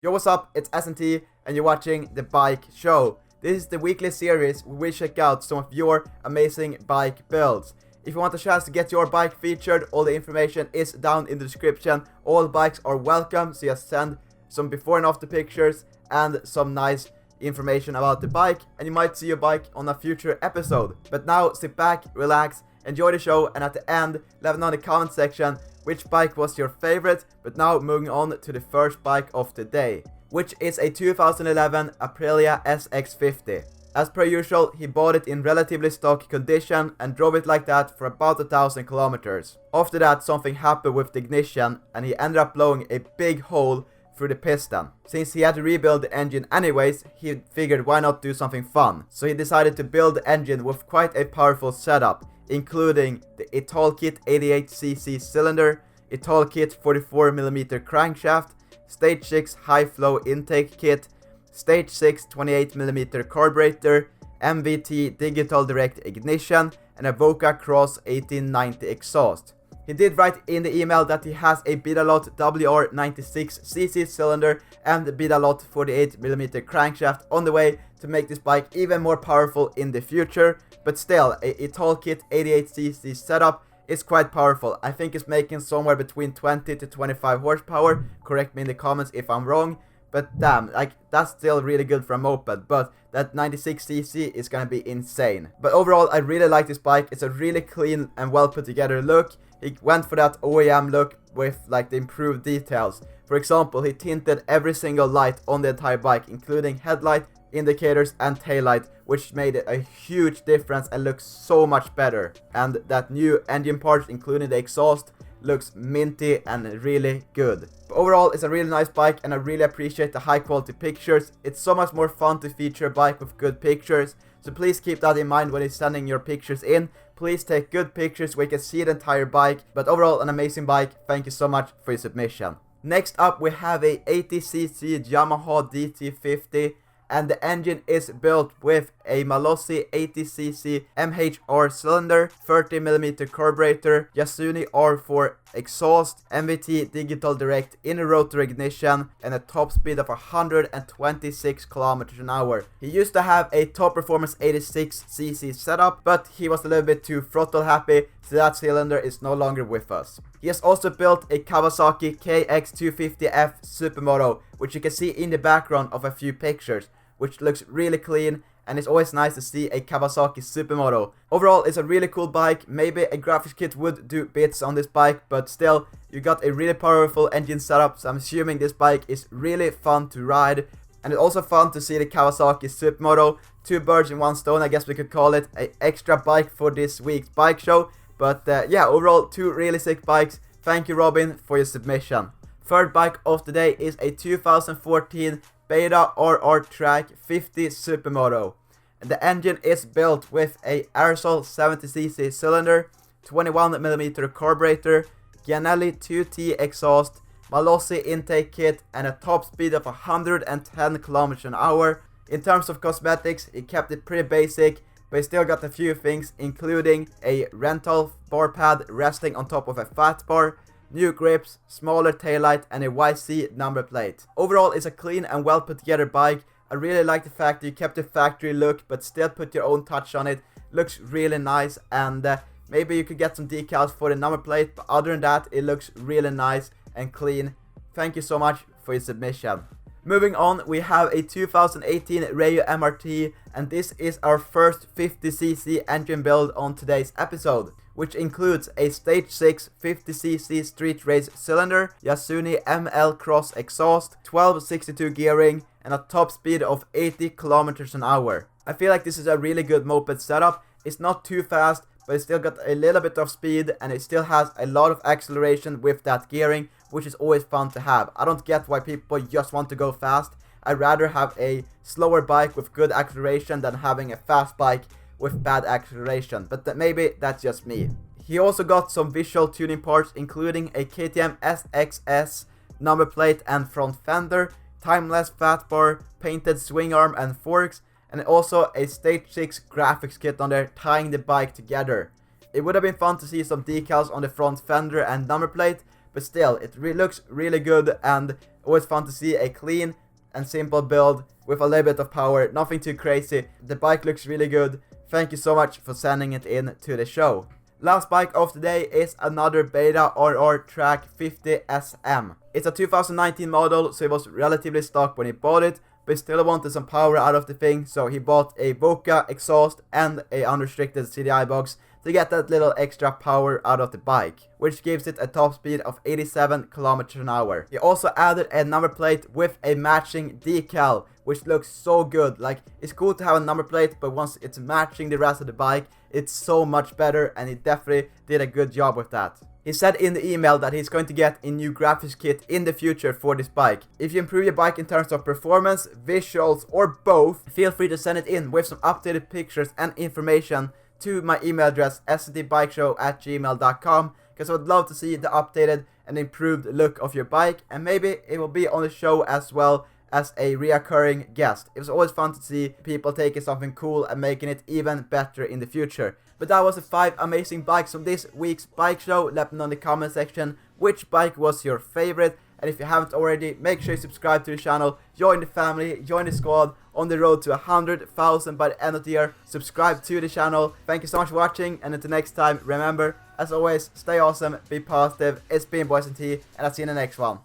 Yo, what's up? It's SNT and you're watching The Bike Show. This is the weekly series where we check out some of your amazing bike builds. If you want a chance to get your bike featured, all the information is down in the description. All bikes are welcome, so just send some before and after pictures and some nice information about the bike, and you might see your bike on a future episode. But now sit back, relax, enjoy the show, and at the end, let me know in the comment section which bike was your favorite. But now moving on to the first bike of the day, which is a 2011 Aprilia SX50. As per usual, he bought it in relatively stock condition and drove it like that for about 1,000 kilometers. After that, something happened with the ignition and he ended up blowing a big hole through the piston. Since he had to rebuild the engine anyways, he figured why not do something fun. So he decided to build the engine with quite a powerful setup, including the Italkit 88cc cylinder, Italkit 44mm crankshaft, Stage6 high flow intake kit, Stage6 28mm carburetor, MVT digital direct ignition, and a Voca Cross 1890 exhaust. He did write in the email that he has a Bidalot WR96cc cylinder and the Bidalot 48mm crankshaft on the way to make this bike even more powerful in the future. But still, a Italkit 88cc setup is quite powerful. I think it's making somewhere between 20 to 25 horsepower. Correct me in the comments if I'm wrong. But damn, like, that's still really good for a moped, but that 96cc is gonna be insane. But overall, I really like this bike. It's a really clean and well put together look. He went for that OEM look with like the improved details. For example, he tinted every single light on the entire bike, including headlight, indicators and taillight, which made it a huge difference and looks so much better. And that new engine parts, including the exhaust, looks minty and really good. But overall, it's a really nice bike and I really appreciate the high quality pictures. It's so much more fun to feature a bike with good pictures, so please keep that in mind when you're sending your pictures in. Please take good pictures where you can see the entire bike. But overall, an amazing bike. Thank you so much for your submission. Next up, we have a 80cc Yamaha DT 50. And the engine is built with a Malossi 80cc MHR cylinder, 30mm carburetor, Yasuni R4 Exhaust, MVT digital direct inner rotor ignition, and a top speed of 126 km an hour. He used to have a Top Performance 86cc setup, but he was a little bit too throttle happy, so that cylinder is no longer with us. He has also built a Kawasaki KX250F Supermoto, which you can see in the background of a few pictures, which looks really clean, and it's always nice to see a Kawasaki Supermoto. Overall, it's a really cool bike. Maybe a graphics kit would do bits on this bike, but still, you got a really powerful engine setup, so I'm assuming this bike is really fun to ride. And it's also fun to see the Kawasaki Supermoto. Two birds in one stone, I guess we could call it, an extra bike for this week's bike show. But yeah, overall, two really sick bikes. Thank you, Robin, for your submission. Third bike of the day is a 2014 Beta RR Track 50 Supermoto. The engine is built with a Airsal 70cc cylinder, 21mm carburetor, Gianelli 2T exhaust, Malossi Intake Kit, and a top speed of 110 km an hour. In terms of cosmetics, he kept it pretty basic, but he still got a few things, including a rental bar pad resting on top of a fat bar, new grips, smaller taillight, and a YC number plate. Overall, it's a clean and well put together bike. I really like the fact that you kept the factory look but still put your own touch on it. Looks really nice, and maybe you could get some decals for the number plate, but other than that, it looks really nice and clean. Thank you so much for your submission. Moving on, we have a 2018 Rieju MRT, and this is our first 50cc engine build on today's episode, which includes a Stage6 50cc street race cylinder, Yasuni ML Cross exhaust, 1262 gearing, and a top speed of 80 km an hour. I feel like this is a really good moped setup. It's not too fast, but it still got a little bit of speed, and it still has a lot of acceleration with that gearing, which is always fun to have. I don't get why people just want to go fast. I'd rather have a slower bike with good acceleration than having a fast bike with bad acceleration, but maybe that's just me. He also got some visual tuning parts, including a KTM SXS number plate and front fender, timeless fat bar, painted swing arm and forks, and also a Stage6 graphics kit on there tying the bike together. It would have been fun to see some decals on the front fender and number plate, but still, it looks really good, and always fun to see a clean and simple build with a little bit of power, nothing too crazy. The bike looks really good. Thank you so much for sending it in to the show. Last bike of the day is another Beta RR Track 50 SM. It's a 2019 model, so it was relatively stock when he bought it, but he still wanted some power out of the thing, so he bought a Voca exhaust and a unrestricted CDI box to get that little extra power out of the bike, which gives it a top speed of 87 km/h. He also added a number plate with a matching decal, which looks so good. Like, it's cool to have a number plate, but once it's matching the rest of the bike, it's so much better, and he definitely did a good job with that. He said in the email that he's going to get a new graphics kit in the future for this bike. If you improve your bike in terms of performance, visuals, or both, feel free to send it in with some updated pictures and information to my email address sntbikeshow@gmail.com, because I would love to see the updated and improved look of your bike, and maybe it will be on the show as well as a reoccurring guest. It was always fun to see people taking something cool and making it even better in the future. But that was the 5 amazing bikes from this week's bike show. Let me know in the comment section which bike was your favorite, and if you haven't already, make sure you subscribe to the channel, join the family, join the squad on the road to 100,000 by the end of the year. Subscribe to the channel. Thank you so much for watching, and until next time, remember, as always, stay awesome, be positive. It's been Boys and T, and I'll see you in the next one.